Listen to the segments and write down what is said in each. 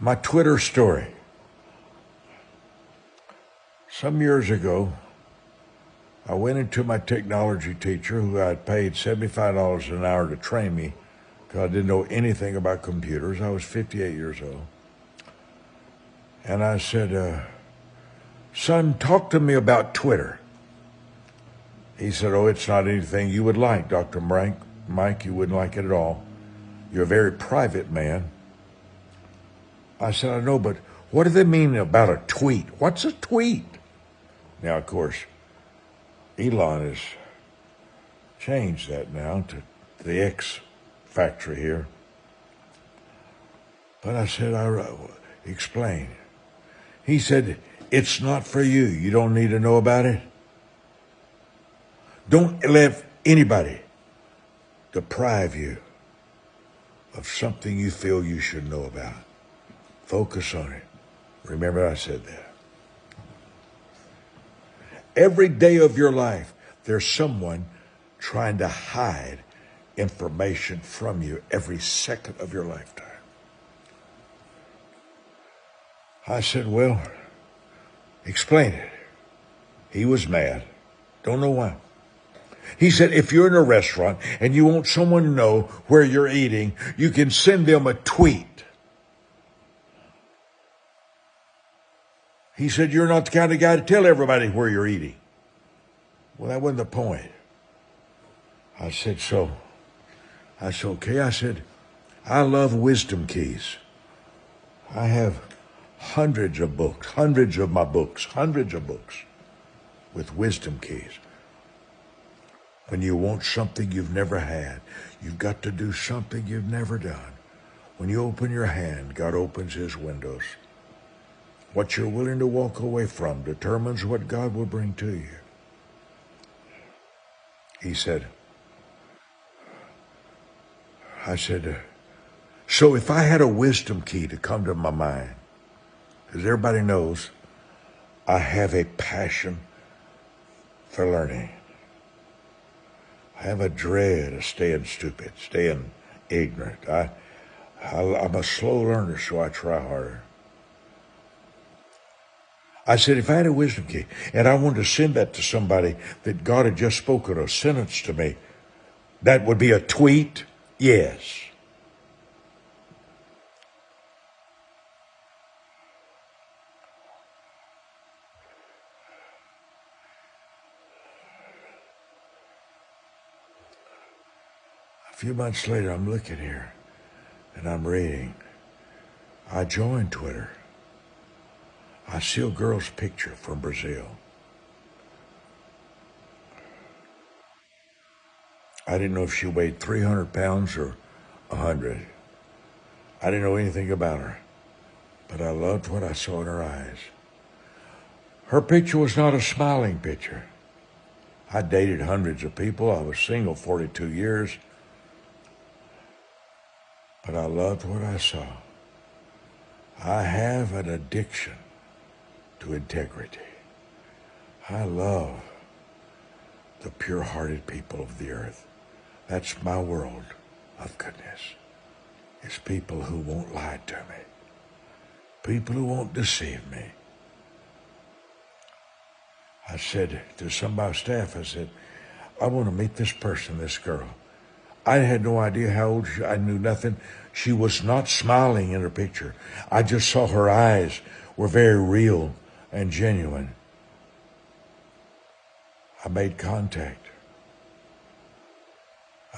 My Twitter story. Some years ago, I went into my technology teacher, who I had paid $75 an hour to train me because I didn't know anything about computers. I was 58 years old. And I said, son, talk to me about Twitter. He said, oh, it's not anything you would like, Dr. Mike, you wouldn't like it at all. You're a very private man. I said, I know, but what do they mean about a tweet? What's a tweet? Now, of course, Elon has changed that now to the X factory here. But I said, explain. He said, it's not for you. You don't need to know about it. Don't let anybody deprive you of something you feel you should know about. Focus on it. Remember I said that. Every day of your life, there's someone trying to hide information from you every second of your lifetime. I said, well, explain it. He was mad. Don't know why. He said, if you're in a restaurant and you want someone to know where you're eating, you can send them a tweet. He said, you're not the kind of guy to tell everybody where you're eating. Well, that wasn't the point. I said, okay. I said, I love wisdom keys. I have hundreds of my books with wisdom keys. When you want something you've never had, you've got to do something you've never done. When you open your hand, God opens his windows. What you're willing to walk away from determines what God will bring to you. I said, so if I had a wisdom key to come to my mind, because everybody knows I have a passion for learning. I have a dread of staying stupid, staying ignorant. I'm a slow learner, so I try harder. I said, if I had a wisdom key and I wanted to send that to somebody that God had just spoken a sentence to me, that would be a tweet? Yes. A few months later, I'm looking here and I'm reading. I joined Twitter. I see a girl's picture from Brazil. I didn't know if she weighed 300 pounds or 100. I didn't know anything about her, but I loved what I saw in her eyes. Her picture was not a smiling picture. I dated hundreds of people. I was single 42 years, but I loved what I saw. I have an addiction to integrity. I love the pure-hearted people of the earth. That's my world of goodness. It's people who won't lie to me. People who won't deceive me. I said to some of my staff, I said, I want to meet this person, this girl. I had no idea how old she was. I knew nothing. She was not smiling in her picture. I just saw her eyes were very real and genuine. I made contact.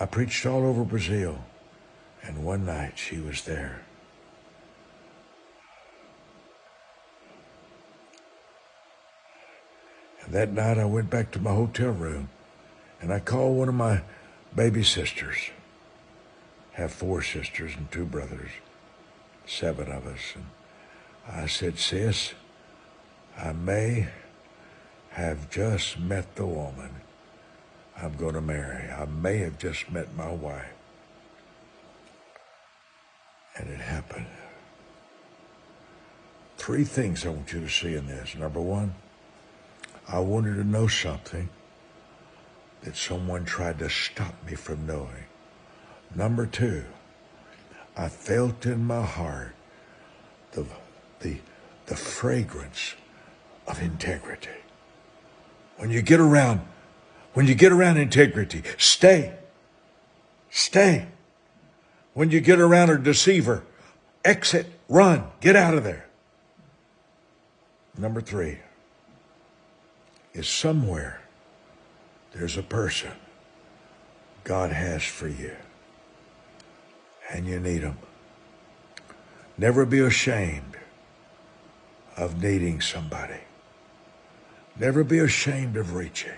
I preached all over Brazil, and one night she was there. And that night I went back to my hotel room, and I called one of my baby sisters. I have 4 sisters and 2 brothers, 7 of us. And I said, sis, I may have just met the woman I'm going to marry. I may have just met my wife. And it happened. 3 things I want you to see in this. Number 1, I wanted to know something that someone tried to stop me from knowing. Number 2, I felt in my heart the, the, the fragrance of integrity. When you get around integrity, stay. Stay. When you get around a deceiver, exit, run, get out of there. Number 3 is somewhere there's a person God has for you, and you need them. Never be ashamed of needing somebody. Never be ashamed of reaching.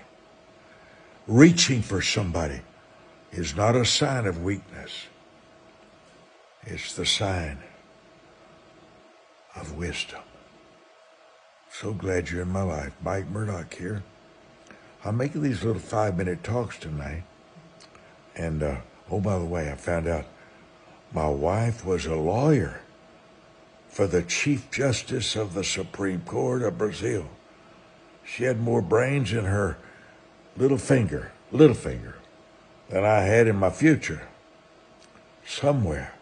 Reaching for somebody is not a sign of weakness. It's the sign of wisdom. So glad you're in my life. Mike Murdock here. I'm making these little 5-minute talks tonight. And, oh, by the way, I found out my wife was a lawyer for the Chief Justice of the Supreme Court of Brazil. She had more brains in her little finger, than I had in my future. Somewhere,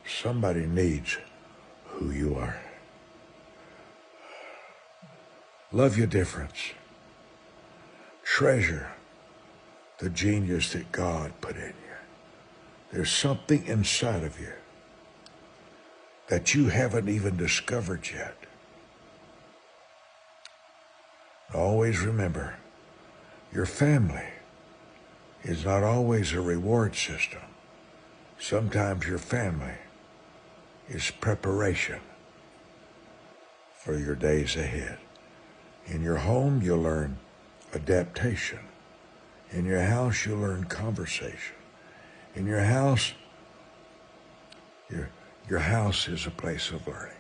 somebody needs who you are. Love your difference. Treasure the genius that God put in you. There's something inside of you that you haven't even discovered yet. Always remember, your family is not always a reward system. Sometimes your family is preparation for your days ahead. In your home, you'll learn adaptation. In your house, you'll learn conversation. In your house, your house is a place of learning.